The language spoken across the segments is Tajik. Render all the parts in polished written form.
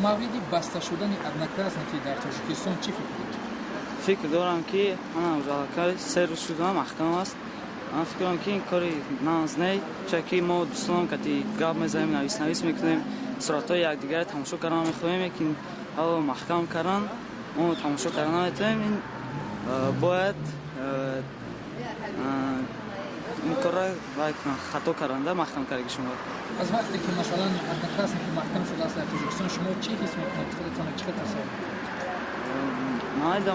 мавриди баста шудани одноклассники дар Тоҷикистон чӣ фикр доред? фикр дорам ки манам жалакай 3 рӯз шуда маҳкам аст. Ман фикр дорам ки ин кори нанзней, чаки ки мо дӯстонам кати гап мезанем, навис мекунем, суратҳои якдигаро тамошо кардан мехоҳем, лекин ҳало маҳкам кардан мо тамошо кардан наметавонем. Ин бояд ин корро хато карданда маҳкам кардаги шумо. аз вақте ки масалан одноклассники маҳкам шудааст дар Тоҷикистон, шумо чӣ ҳис мекунед? худатонро чӣ қадр tasavvur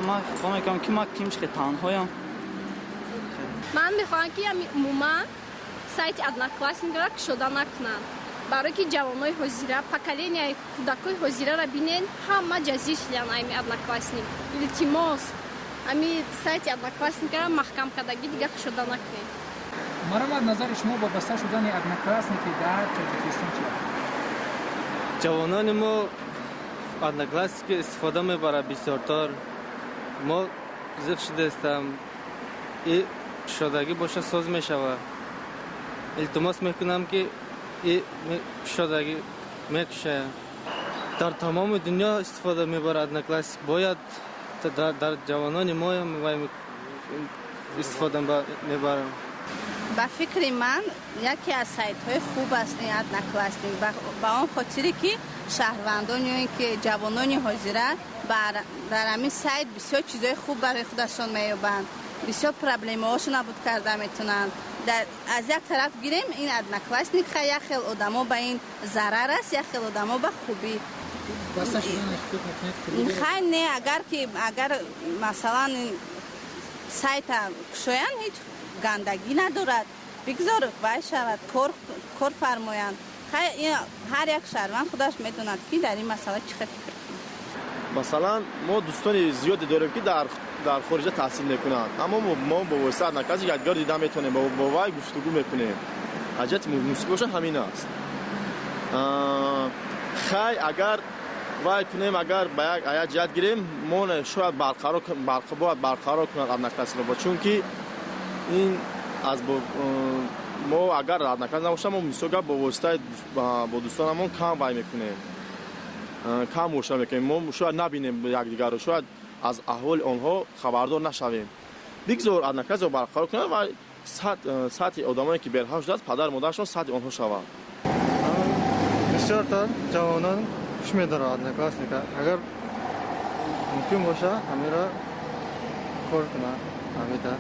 ман хоҳам мекунам ки ман кимчиқе танҳоям. ман мехоҳам ки умуман сайти одноклассникро кушода накунанд, барое ки ҷавонои ҳозира, поколенияи кӯдакои ҳозираро бинен, ҳама ҷазир шудан айми одноклассник. илтимос ами сайти одноклассникро маҳкам кардагӣ дига кушода накунед. марамад назари шумо бо баста шудани одноклассники дар Тоҷикистон чӣ аст? ҷавонони мо одноклассники истифода мебарад бисёртор. мо зиқ шудастам и кушодагӣ боша соз мешавад. илтимос мекунам ки и кушодагӣ мекушаям. дар тамоми дунё истифода мебарад одноклассник. бояд дар ҷавонони мо истифода мебарам. ба фикри ман яке аз сайтҳои хуб аст ин одноклассник, ба он хотире ки шаҳрвандон ё ин ки ҷавонони ҳозира дар ҳамин сайт бисёр чизҳои хуб барои худашон меёбанд, бисёр проблемаҳошо набуд карда метавонанд. аз як тараф гирем ин одноклассник як хел одамо ба ин зарар аст, як хел одамо ба хубӣ. хай не, агар масалан сайта кушоянд ҳеҷ гандагӣ надорад, бигзор вай шавад, кор фармоянд. ҳар як шаҳрванд худаш медонад ки дар ин масъала чӣ фикр кунад. масалан мо дӯстони зиёде дорем ки дар хориҷа таҳсил мекунанд, аммо мо бо воситаи одноклассник якдигар дида метавонем, бо вай гуфтугӯ мекунем. ҳаҷати мусиб боша ҳамин аст. хай агар вай кунем, агар ба як ҷиҳат гирем, мо шояд бояд барқарор кунад одноклассникро, чунки ин аз мо агар одноклассник набоша, мо мисолга бо воситаи бо дӯстонамон кам вай мекунем, кам мушоҳида мекунем. мо шояд набинем якдигарро, шояд аз аҳволи онҳо хабардор нашавем. бигзор одноклассникро барқарор кунад ва сатҳи одамоне ки берҳав шудааст, падару модарашон сатҳи онҳо шавад. бисёртор ҷавонон хуш медорад одноклассника. агар мумкин боша ҳамеро кор кунад. ҳамида